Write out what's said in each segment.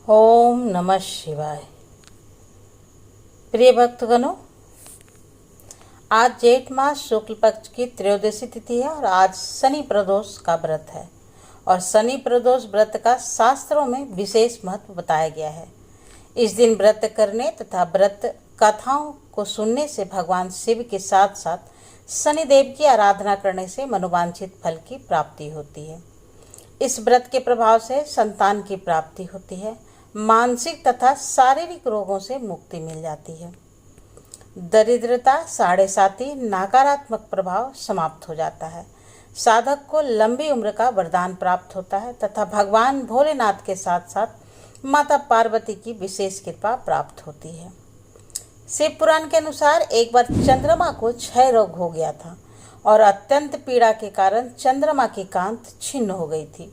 ओम नमः शिवाय। प्रिय भक्तगणों, आज जेठ मास शुक्ल पक्ष की त्रयोदशी तिथि है और आज शनि प्रदोष का व्रत है। और शनि प्रदोष व्रत का शास्त्रों में विशेष महत्व बताया गया है। इस दिन व्रत करने तथा व्रत कथाओं को सुनने से भगवान शिव के साथ साथ शनिदेव की आराधना करने से मनोवांछित फल की प्राप्ति होती है। इस व्रत के प्रभाव से संतान की प्राप्ति होती है, मानसिक तथा शारीरिक रोगों से मुक्ति मिल जाती है, दरिद्रता, साढ़े साती, नकारात्मक प्रभाव समाप्त हो जाता है, साधक को लंबी उम्र का वरदान प्राप्त होता है तथा भगवान भोलेनाथ के साथ साथ माता पार्वती की विशेष कृपा प्राप्त होती है। शिव पुराण के अनुसार एक बार चंद्रमा को क्षय रोग हो गया था और अत्यंत पीड़ा के कारण चंद्रमा की कांत छिन्न हो गई थी।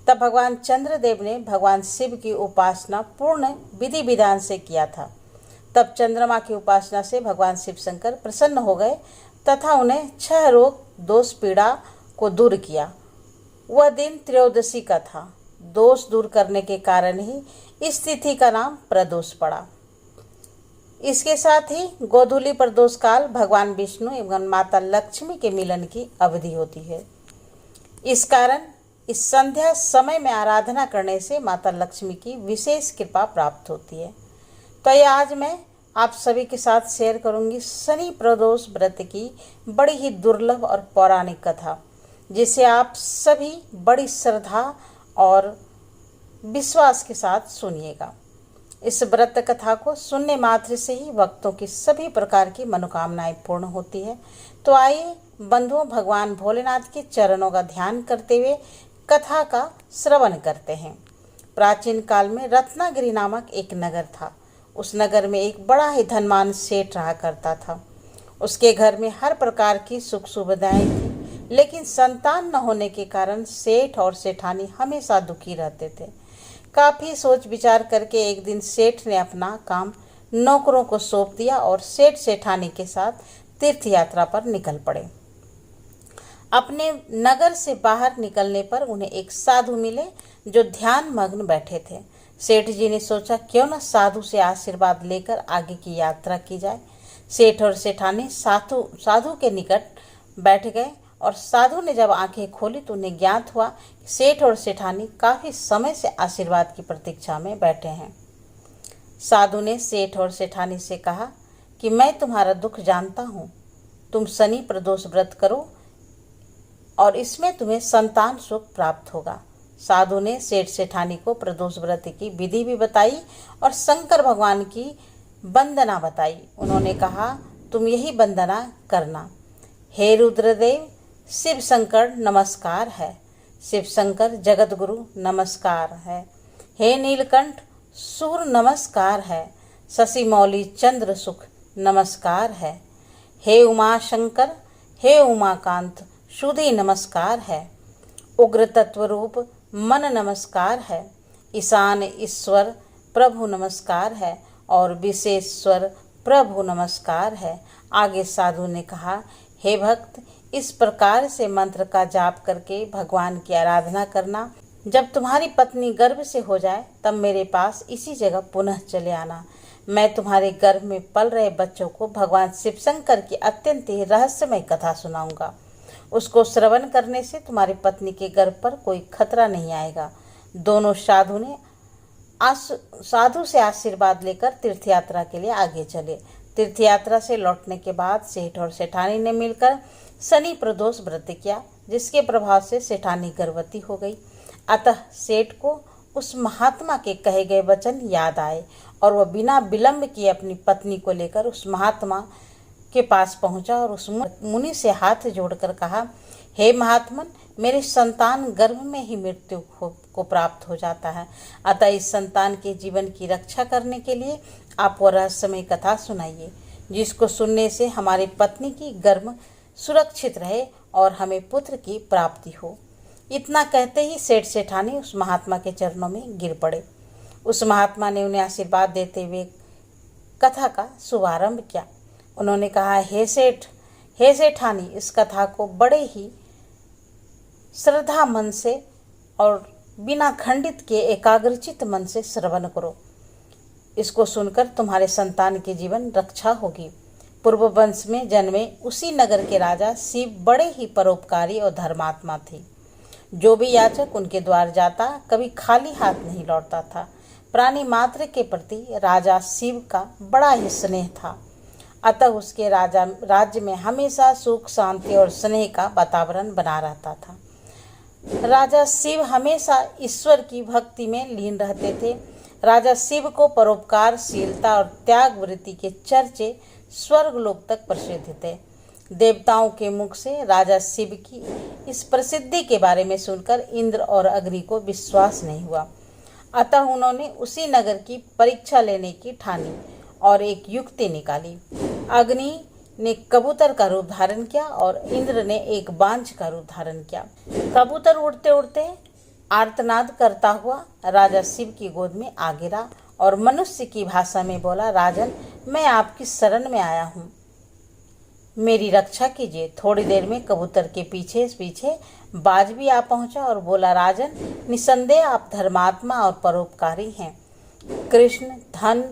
तब भगवान चंद्रदेव ने भगवान शिव की उपासना पूर्ण विधि विधान से किया था। तब चंद्रमा की उपासना से भगवान शिव शंकर प्रसन्न हो गए तथा उन्हें क्षय रोग दोष पीड़ा को दूर किया। वह दिन त्रयोदशी का था। दोष दूर करने के कारण ही इस तिथि का नाम प्रदोष पड़ा। इसके साथ ही गोधूली प्रदोष काल भगवान विष्णु एवं माता लक्ष्मी के मिलन की अवधि होती है। इस कारण इस संध्या समय में आराधना करने से माता लक्ष्मी की विशेष कृपा प्राप्त होती है। तो ये आज मैं आप सभी के साथ शेयर करूंगी शनि प्रदोष व्रत की बड़ी ही दुर्लभ और पौराणिक कथा, जिसे आप सभी बड़ी श्रद्धा और विश्वास के साथ सुनिएगा। इस व्रत कथा को सुनने मात्र से ही भक्तों की सभी प्रकार की मनोकामनाएं पूर्ण होती है। तो आइए बंधुओं, भगवान भोलेनाथ के चरणों का ध्यान करते हुए कथा का श्रवण करते हैं। प्राचीन काल में रत्नागिरी नामक एक नगर था। उस नगर में एक बड़ा ही धनवान सेठ रहा करता था। उसके घर में हर प्रकार की सुख सुविधाएं थी, लेकिन संतान न होने के कारण सेठ और सेठानी हमेशा दुखी रहते थे। काफी सोच विचार करके एक दिन सेठ ने अपना काम नौकरों को सौंप दिया और सेठ सेठानी के साथ तीर्थ यात्रा पर निकल पड़े। अपने नगर से बाहर निकलने पर उन्हें एक साधु मिले जो ध्यान मग्न बैठे थे। सेठ जी ने सोचा क्यों न साधु से आशीर्वाद लेकर आगे की यात्रा की जाए। सेठ और सेठानी साधु के निकट बैठ गए और साधु ने जब आंखें खोली तो उन्हें ज्ञात हुआ कि सेठ और सेठानी काफी समय से आशीर्वाद की प्रतीक्षा में बैठे हैं। साधु ने सेठ और सेठानी से कहा कि मैं तुम्हारा दुख जानता हूँ, तुम शनि प्रदोष व्रत करो और इसमें तुम्हें संतान सुख प्राप्त होगा। साधु ने सेठ सेठानी को प्रदोष व्रत की विधि भी बताई और शंकर भगवान की वंदना बताई। उन्होंने कहा, तुम यही वंदना करना। हे रुद्रदेव, शिव शंकर नमस्कार है। शिव शंकर जगत गुरु नमस्कार है। हे नीलकंठ सूर नमस्कार है। शशि मौली चंद्र सुख नमस्कार है। हे उमा शंकर, हे उमाकांत शुद्धि नमस्कार है। उग्र तत्व रूप मन नमस्कार है। ईशान ईश्वर प्रभु नमस्कार है और विशेश्वर प्रभु नमस्कार है। आगे साधु ने कहा, हे भक्त, इस प्रकार से मंत्र का जाप करके भगवान की आराधना करना। जब तुम्हारी पत्नी गर्भ से हो जाए तब मेरे पास इसी जगह पुनः चले आना। मैं तुम्हारे गर्भ में पल रहे बच्चों को भगवान शिव शंकर की अत्यंत ही रहस्यमय कथा सुनाऊंगा। उसको श्रवण करने से तुम्हारी पत्नी के गर्भ पर कोई खतरा नहीं आएगा। दोनों साधु से आशीर्वाद लेकर तीर्थ यात्रा के लिए आगे चले। तीर्थ यात्रा से लौटने के बाद सेठ और सेठानी ने मिलकर शनि प्रदोष व्रत किया, जिसके प्रभाव से सेठानी गर्भवती हो गई। अतः सेठ को उस महात्मा के कहे गए वचन याद आए और वह बिना विलंब किए अपनी पत्नी को लेकर उस महात्मा के पास पहुंचा और उस मुनि से हाथ जोड़कर कहा, हे महात्मन, मेरे संतान गर्भ में ही मृत्यु को प्राप्त हो जाता है। अतः इस संतान के जीवन की रक्षा करने के लिए आप वो रहस्यमय कथा सुनाइए, जिसको सुनने से हमारी पत्नी की गर्भ सुरक्षित रहे और हमें पुत्र की प्राप्ति हो। इतना कहते ही सेठ सेठानी उस महात्मा के चरणों में गिर पड़े। उस महात्मा ने उन्हें आशीर्वाद देते हुए कथा का शुभारंभ किया। उन्होंने कहा, हे सेठ, हे सेठानी, इस कथा को बड़े ही श्रद्धा मन से और बिना खंडित किए एकाग्रचित मन से श्रवण करो। इसको सुनकर तुम्हारे संतान के जीवन रक्षा होगी। पूर्व वंश में जन्मे उसी नगर के राजा शिव बड़े ही परोपकारी और धर्मात्मा थे। जो भी याचक उनके द्वार जाता कभी खाली हाथ नहीं लौटता था। प्राणी मात्र के प्रति राजा शिव का बड़ा ही स्नेह था। अतः उसके राज्य में हमेशा सुख, शांति और स्नेह का वातावरण बना रहता था। राजा शिव हमेशा ईश्वर की भक्ति में लीन रहते थे। राजा शिव को परोपकारशीलता और त्याग वृत्ति के चर्चे स्वर्गलोक तक प्रसिद्ध थे। देवताओं के मुख से राजा शिव की इस प्रसिद्धि के बारे में सुनकर इंद्र और अग्नि को विश्वास नहीं हुआ। अतः उन्होंने उसी नगर की परीक्षा लेने की ठानी और एक युक्ति निकाली। अग्नि ने कबूतर का रूप धारण किया और इंद्र ने एक बांझ का रूप धारण किया। कबूतर उड़ते उड़ते आर्तनाद करता हुआ राजा शिव की गोद में आ गिरा और मनुष्य की भाषा में बोला, राजन, मैं आपकी शरण में आया हूँ, मेरी रक्षा कीजिए। थोड़ी देर में कबूतर के पीछे पीछे बाज भी आ पहुंचा और बोला, राजन, निसंदेह आप धर्मात्मा और परोपकारी हैं। कृष्ण धन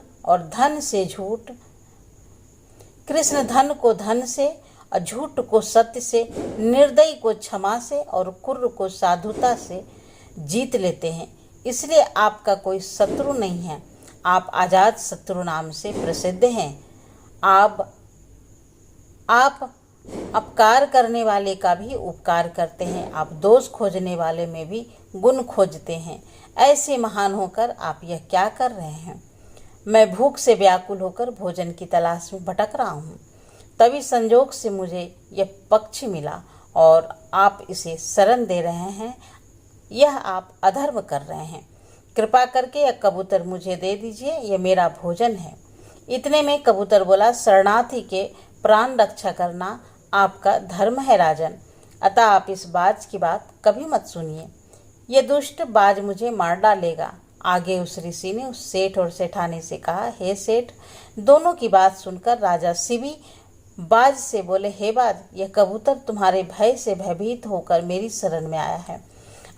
को धन से और झूठ को सत्य से, निर्दयी को क्षमा से और कुर्र को साधुता से जीत लेते हैं। इसलिए आपका कोई शत्रु नहीं है। आप आजाद शत्रु नाम से प्रसिद्ध हैं। आप अपकार करने वाले का भी उपकार करते हैं। आप दोष खोजने वाले में भी गुण खोजते हैं। ऐसे महान होकर आप यह क्या कर रहे हैं? मैं भूख से व्याकुल होकर भोजन की तलाश में भटक रहा हूँ। तभी संजोग से मुझे यह पक्षी मिला और आप इसे शरण दे रहे हैं। यह आप अधर्म कर रहे हैं। कृपा करके यह कबूतर मुझे दे दीजिए, यह मेरा भोजन है। इतने में कबूतर बोला, शरणार्थी के प्राण रक्षा करना आपका धर्म है राजन, अतः आप इस बाज की बात कभी मत सुनिए। यह दुष्ट बाज मुझे मार डालेगा। आगे उस ऋषि ने उस सेठ और सेठानी से कहा, हे सेठ, दोनों की बात सुनकर राजा शिवी बाज से बोले, हे बाज, यह कबूतर तुम्हारे भय से भयभीत होकर मेरी शरण में आया है,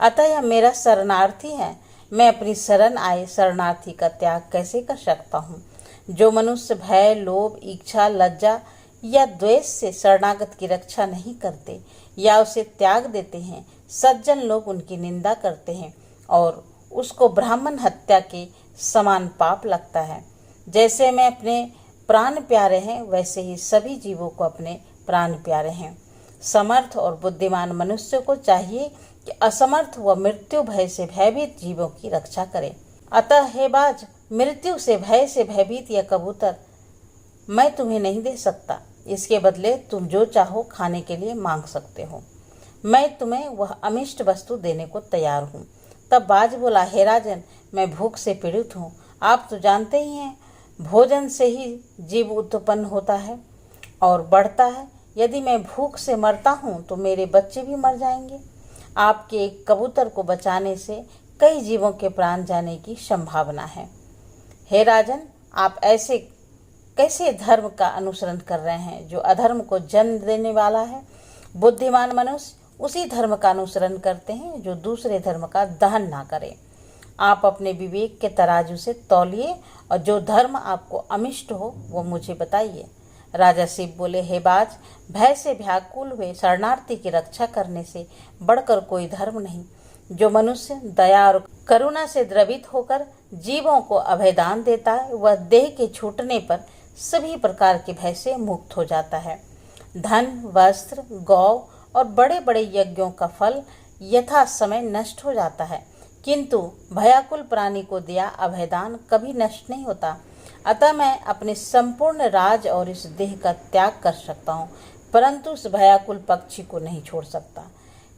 अतः यह मेरा शरणार्थी है। मैं अपनी शरण आए शरणार्थी का त्याग कैसे कर सकता हूँ? जो मनुष्य भय, लोभ, इच्छा, लज्जा या द्वेष से शरणागत की रक्षा नहीं करते या उसे त्याग देते हैं, सज्जन लोग उनकी निंदा करते हैं और उसको ब्राह्मण हत्या के समान पाप लगता है। जैसे मैं अपने प्राण प्यारे हैं, वैसे ही सभी जीवों को अपने प्राण प्यारे हैं। समर्थ और बुद्धिमान मनुष्य को चाहिए कि असमर्थ व मृत्यु भय से भयभीत जीवों की रक्षा करे। अतः हे बाज, मृत्यु से भयभीत यह कबूतर मैं तुम्हें नहीं दे सकता। इसके बदले तुम जो चाहो खाने के लिए मांग सकते हो। मैं तुम्हें वह अमिष्ट वस्तु देने को तैयार हूँ। तब बाज बोला, हे राजन, मैं भूख से पीड़ित हूँ। आप तो जानते ही हैं, भोजन से ही जीव उत्पन्न होता है और बढ़ता है। यदि मैं भूख से मरता हूँ तो मेरे बच्चे भी मर जाएंगे। आपके एक कबूतर को बचाने से कई जीवों के प्राण जाने की संभावना है। हे राजन, आप ऐसे कैसे धर्म का अनुसरण कर रहे हैं जो अधर्म को जन्म देने वाला है? बुद्धिमान मनुष्य उसी धर्म का अनुसरण करते हैं जो दूसरे धर्म का दहन ना करे। आप अपने विवेक के तराजू से तौलिए और जो धर्म आपको अमिष्ट हो वो मुझे बताइए। राजा शिव बोले, हे बाज, भय से व्याकुल हुए शरणार्थी की रक्षा करने से बढ़कर कोई धर्म नहीं। जो मनुष्य दया और करुणा से द्रवित होकर जीवों को अभयदान देता है, वह देह के छूटने पर सभी प्रकार के भय से मुक्त हो जाता है। धन, वस्त्र, गौ और बड़े बड़े यज्ञों का फल यथा समय नष्ट हो जाता है, किंतु भयाकुल प्राणी को दिया अभयदान कभी नष्ट नहीं होता। अतः मैं अपने संपूर्ण राज और इस देह का त्याग कर सकता हूँ, परंतु उस भयाकुल पक्षी को नहीं छोड़ सकता।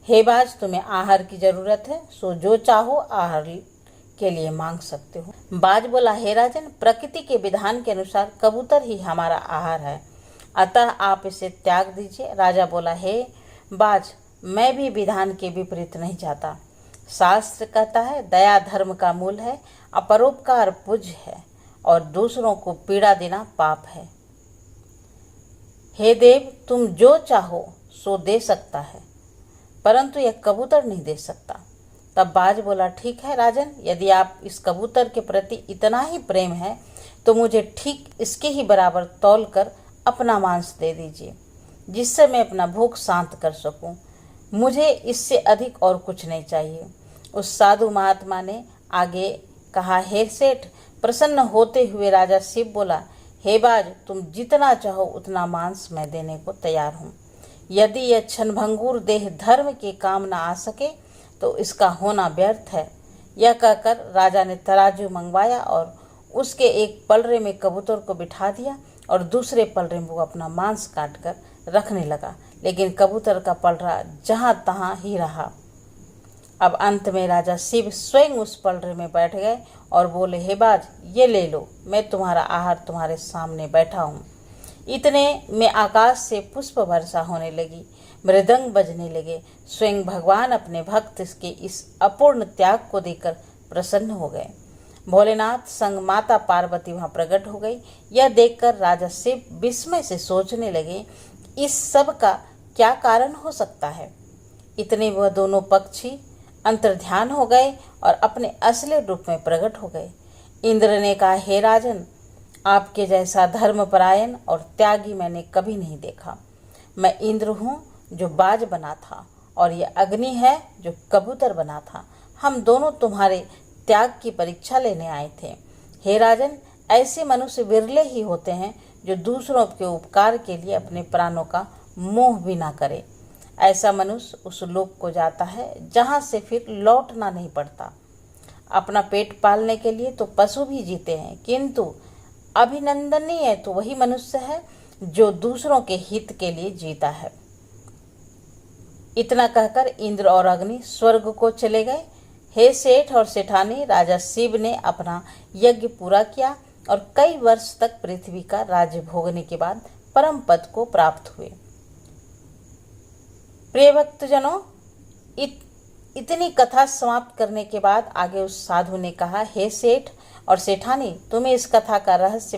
हे बाज, तुम्हें आहार की जरूरत है, सो जो चाहो आहार के लिए मांग सकते हो। बाज बोला, हे राजन, प्रकृति के विधान के अनुसार कबूतर ही हमारा आहार है, अतः आप इसे त्याग दीजिए। राजा बोला, हे बाज, मैं भी विधान के विपरीत नहीं जाता। शास्त्र कहता है, दया धर्म का मूल है, अपरोपकार पूज्य है और दूसरों को पीड़ा देना पाप है। हे देव, तुम जो चाहो सो दे सकता है, परंतु यह कबूतर नहीं दे सकता। तब बाज बोला, ठीक है राजन, यदि आप इस कबूतर के प्रति इतना ही प्रेम है तो मुझे ठीक इसके ही बराबर तौल कर अपना मांस दे दीजिए, जिससे मैं अपना भूख शांत कर सकूं। मुझे इससे अधिक और कुछ नहीं चाहिए। उस साधु महात्मा ने आगे कहा, हे सेठ, प्रसन्न होते हुए राजा शिव बोला, हे बाज, तुम जितना चाहो उतना मांस मैं देने को तैयार हूँ। यदि यह क्षणभंगुर देह धर्म के काम न आ सके तो इसका होना व्यर्थ है। यह कहकर राजा ने तराजू मंगवाया और उसके एक पलरे में कबूतर को बिठा दिया और दूसरे पलरे में वो अपना मांस काट कर रखने लगा, लेकिन कबूतर का पलरा जहाँ तहाँ ही रहा। अब अंत में राजा शिव स्वयं उस पलरे में बैठ गए और बोले, हे बाज, ये ले लो, मैं तुम्हारा आहार तुम्हारे सामने बैठा हूँ। इतने में आकाश से पुष्प वर्षा होने लगी, मृदंग बजने लगे। स्वयं भगवान अपने भक्त के इस अपूर्ण त्याग को देखकर प्रसन्न हो गए। भोलेनाथ संग माता पार्वती वहां प्रकट हो गई। यह देखकर राजा शिव विस्मय से सोचने लगे, इस सब का क्या कारण हो सकता है। इतने वह दोनों पक्षी अंतर्ध्यान हो गए और अपने असली रूप में प्रकट हो गए। इंद्र ने कहा, हे राजन, आपके जैसा धर्मपरायण और त्यागी मैंने कभी नहीं देखा। मैं इंद्र हूँ जो बाज बना था और यह अग्नि है जो कबूतर बना था। हम दोनों तुम्हारे त्याग की परीक्षा लेने आए थे। हे राजन, ऐसे मनुष्य विरले ही होते हैं जो दूसरों के उपकार के लिए अपने प्राणों का मोह भी ना करे। ऐसा मनुष्य उस लोक को जाता है जहाँ से फिर लौटना नहीं पड़ता। अपना पेट पालने के लिए तो पशु भी जीते हैं, किंतु अभिनंदनीय तो वही मनुष्य है जो दूसरों के हित के लिए जीता है। इतना कहकर इंद्र और अग्नि स्वर्ग को चले गए। हे सेठ और सेठानी, राजा शिव ने अपना यज्ञ पूरा किया और कई वर्ष तक पृथ्वी का राज्य भोगने के बाद परम पद को प्राप्त हुए। प्रिय भक्तजनों, इतनी कथा समाप्त करने के बाद आगे उस साधु ने कहा, हे सेठ और सेठानी, तुम्हें इस कथा का रहस्य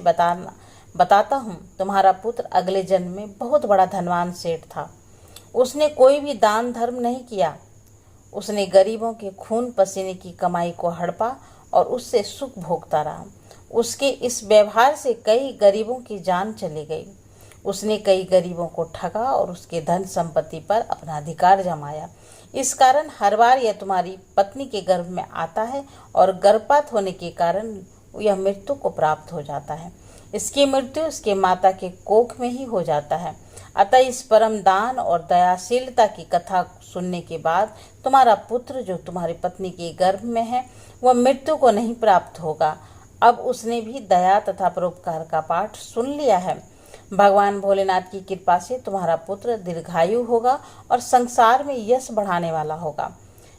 बताता हूँ। तुम्हारा पुत्र अगले जन्म में बहुत बड़ा धनवान सेठ था। उसने कोई भी दान धर्म नहीं किया। उसने गरीबों के खून पसीने की कमाई को हड़पा और उससे सुख भोगता रहा। उसके इस व्यवहार से कई गरीबों की जान चली गई। उसने कई गरीबों को ठगा और उसके धन संपत्ति पर अपना अधिकार जमाया। इस कारण हर बार यह तुम्हारी पत्नी के गर्भ में आता है और गर्भपात होने के कारण यह मृत्यु को प्राप्त हो जाता है। इसकी मृत्यु उसके माता के कोख में ही हो जाता है। अतः इस परम दान और दयाशीलता की कथा सुनने के बाद तुम्हारा पुत्र जो तुम्हारी पत्नी के गर्भ में है वह मृत्यु को नहीं प्राप्त होगा। अब उसने भी दया तथा परोपकार का पाठ सुन लिया है। भगवान भोलेनाथ की कृपा से तुम्हारा पुत्र दीर्घायु होगा और संसार में यश बढ़ाने वाला होगा।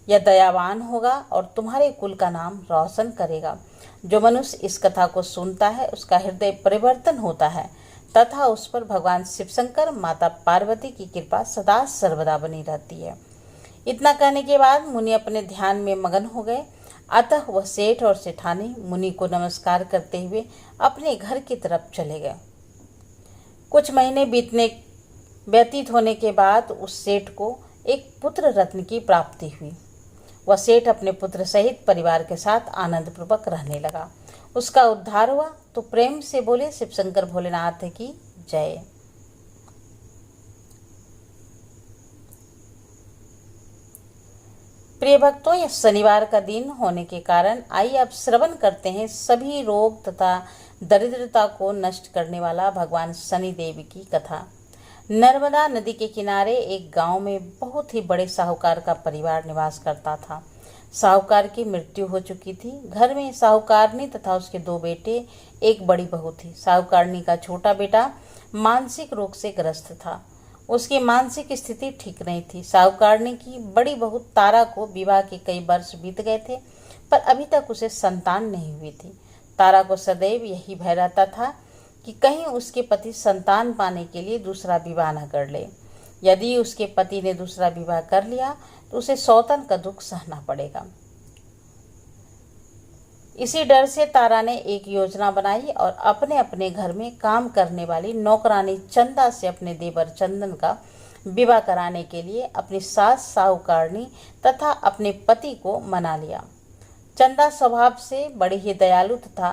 यह दयावान होगा और तुम्हारे कुल का नाम रोशन करेगा। जो मनुष्य इस कथा को सुनता है उसका हृदय परिवर्तन होता है तथा उस पर भगवान शिवशंकर माता पार्वती की कृपा सदा सर्वदा बनी रहती है। इतना कहने के बाद मुनि अपने ध्यान में मगन हो गए। अतः वह सेठ और सेठानी मुनि को नमस्कार करते हुए अपने घर की तरफ चले गए। कुछ महीने व्यतीत होने के बाद उस सेठ को एक पुत्र रत्न की प्राप्ति हुई। वह सेठ अपने पुत्र सहित परिवार के साथ आनंद पूर्वक रहने लगा। उसका उद्धार हुआ तो प्रेम से बोले, शिव शंकर भोलेनाथ की जय। प्रिय भक्तों, यह शनिवार का दिन होने के कारण आइए अब श्रवण करते हैं सभी रोग तथा दरिद्रता को नष्ट करने वाला भगवान शनिदेव की कथा। नर्मदा नदी के किनारे एक गांव में बहुत ही बड़े साहूकार का परिवार निवास करता था। साहूकार की मृत्यु हो चुकी थी। घर में साहूकारनी तथा उसके 2 बेटे, एक बड़ी बहू थी। साहूकारनी का छोटा बेटा मानसिक रोग से ग्रस्त था। उसकी मानसिक स्थिति ठीक नहीं थी। साहूकारनी की बड़ी बहू तारा को विवाह के कई वर्ष बीत गए थे, पर अभी तक उसे संतान नहीं हुई थी। तारा को सदैव यही भय रहता था कि कहीं उसके पति संतान पाने के लिए दूसरा विवाह न कर ले। यदि उसके पति ने दूसरा विवाह कर लिया तो उसे सौतन का दुख सहना पड़ेगा। इसी डर से तारा ने एक योजना बनाई और अपने अपने घर में काम करने वाली नौकरानी चंदा से अपने देवर चंदन का विवाह कराने के लिए अपनी सास साहूकारनी तथा अपने पति को मना लिया। चंदा स्वभाव से बड़ी ही दयालु तथा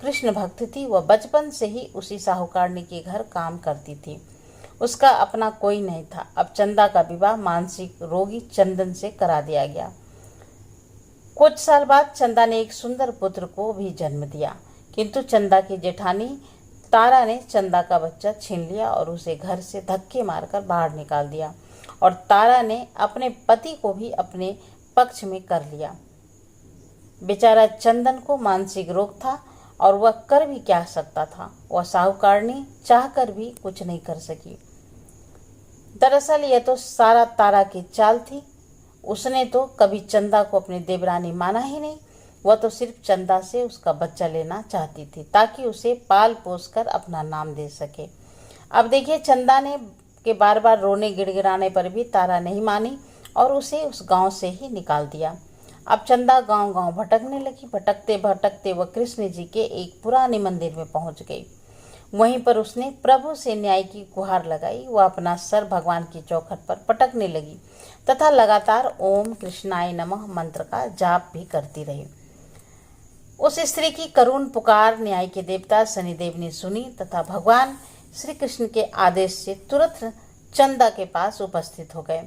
कृष्ण भक्त थी। वह बचपन से ही उसी साहूकारनी के घर काम करती थी। उसका अपना कोई नहीं था। अब चंदा का विवाह मानसिक रोगी चंदन से करा दिया गया। कुछ साल बाद चंदा ने एक सुंदर पुत्र को भी जन्म दिया, किंतु चंदा की जेठानी तारा ने चंदा का बच्चा छीन लिया और उसे घर से धक्के मारकर बाहर निकाल दिया। और तारा ने अपने पति को भी अपने पक्ष में कर लिया। बेचारा चंदन को मानसिक रोग था और वह कर भी क्या सकता था। वह साहूकारनी चाहकर भी कुछ नहीं कर सकी। दरअसल यह तो सारा तारा की चाल थी। उसने तो कभी चंदा को अपनी देवरानी माना ही नहीं। वह तो सिर्फ चंदा से उसका बच्चा लेना चाहती थी ताकि उसे पाल पोस कर अपना नाम दे सके। अब देखिए, चंदा ने के बार बार रोने गिड़गिड़ाने पर भी तारा नहीं मानी और उसे उस गांव से ही निकाल दिया। अब चंदा गांव गांव भटकने लगी। भटकते भटकते वह कृष्ण जी के एक पुराने मंदिर में पहुंच गई। वहीं पर उसने प्रभु से न्याय की गुहार लगाई। वह अपना सर भगवान की चौखट पर पटकने लगी तथा लगातार ओम कृष्णाय नमः मंत्र का जाप भी करती रही। उस स्त्री की करुण पुकार न्याय के देवता शनिदेव ने सुनी तथा भगवान श्री कृष्ण के आदेश से तुरंत चंदा के पास उपस्थित हो गए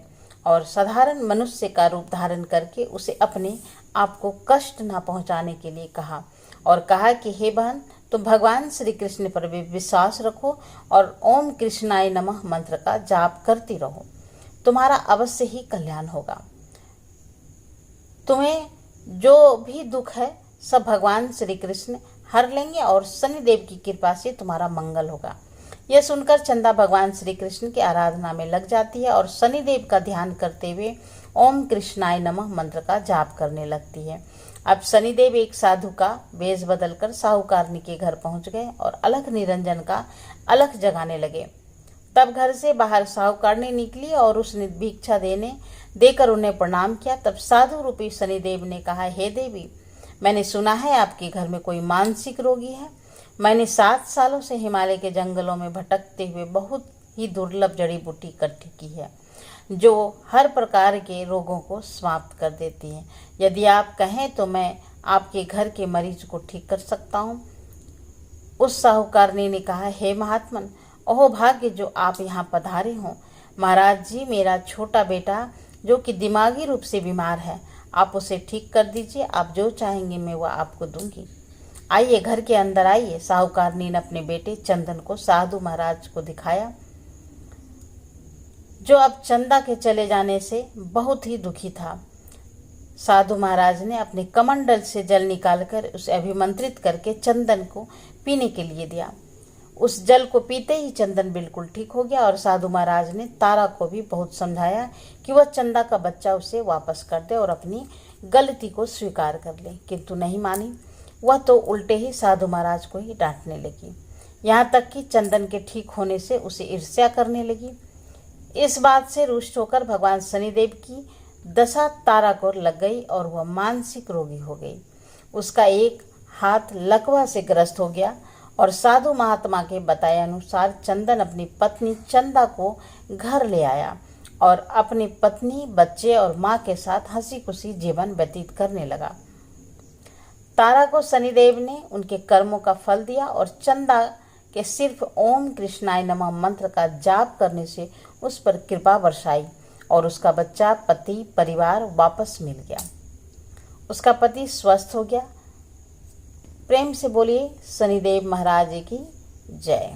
और साधारण मनुष्य का रूप धारण करके उसे अपने आप को कष्ट न पहुंचाने के लिए कहा और कहा कि हे बहन, तुम भगवान श्री कृष्ण पर भी विश्वास रखो और ओम कृष्णाय नमः मंत्र का जाप करती रहो। तुम्हारा अवश्य ही कल्याण होगा। तुम्हें जो भी दुख है सब भगवान श्री कृष्ण हर लेंगे और शनिदेव की कृपा से तुम्हारा मंगल होगा। यह सुनकर चंदा भगवान श्री कृष्ण की आराधना में लग जाती है और शनिदेव का ध्यान करते हुए ओम कृष्णाय नमः मंत्र का जाप करने लगती है। अब शनिदेव एक साधु का वेश बदलकर साहूकारनी के घर पहुंच गए और अलख निरंजन का अलख जगाने लगे। तब घर से बाहर साहूकारनी निकली और उसने भिक्षा देकर उन्हें प्रणाम किया। तब साधु रूपी शनिदेव ने कहा, हे देवी, मैंने सुना है आपके घर में कोई मानसिक रोगी है। मैंने 7 सालों से हिमालय के जंगलों में भटकते हुए बहुत ही दुर्लभ जड़ी बूटी इकट्ठी की है जो हर प्रकार के रोगों को समाप्त कर देती है। यदि आप कहें तो मैं आपके घर के मरीज को ठीक कर सकता हूँ। उस साहूकारनी ने कहा, हे महात्मन, ओह भाग्य जो आप यहाँ पधारे हों। महाराज जी, मेरा छोटा बेटा जो कि दिमागी रूप से बीमार है, आप उसे ठीक कर दीजिए। आप जो चाहेंगे मैं वह आपको दूंगी। आइए, घर के अंदर आइए। साहूकारनी ने अपने बेटे चंदन को साधु महाराज को दिखाया, जो अब चंदा के चले जाने से बहुत ही दुखी था। साधु महाराज ने अपने कमंडल से जल निकालकर उसे अभिमंत्रित करके चंदन को पीने के लिए दिया। उस जल को पीते ही चंदन बिल्कुल ठीक हो गया और साधु महाराज ने तारा को भी बहुत समझाया कि वह चंदा का बच्चा उसे वापस कर दे और अपनी गलती को स्वीकार कर ले, किंतु नहीं मानी। वह तो उल्टे ही साधु महाराज को ही डांटने लगी। यहाँ तक कि चंदन के ठीक होने से उसे ईर्ष्या करने लगी। इस बात से रुष्ट होकर भगवान शनिदेव की दशा तारा को लग गई और वह मानसिक रोगी हो गई। उसका एक हाथ लकवा से ग्रस्त हो गया और साधु महात्मा के बताए अनुसार चंदन अपनी पत्नी चंदा को घर ले आया और अपनी पत्नी, बच्चे और माँ के साथ हंसी खुशी जीवन व्यतीत करने लगा। तारा को शनिदेव ने उनके कर्मों का फल दिया और चंदा के सिर्फ ओम कृष्णाय नमः मंत्र का जाप करने से उस पर कृपा बरसाई और उसका बच्चा, पति, परिवार वापस मिल गया। उसका पति स्वस्थ हो गया। प्रेम से बोलिए शनिदेव महाराज की जय।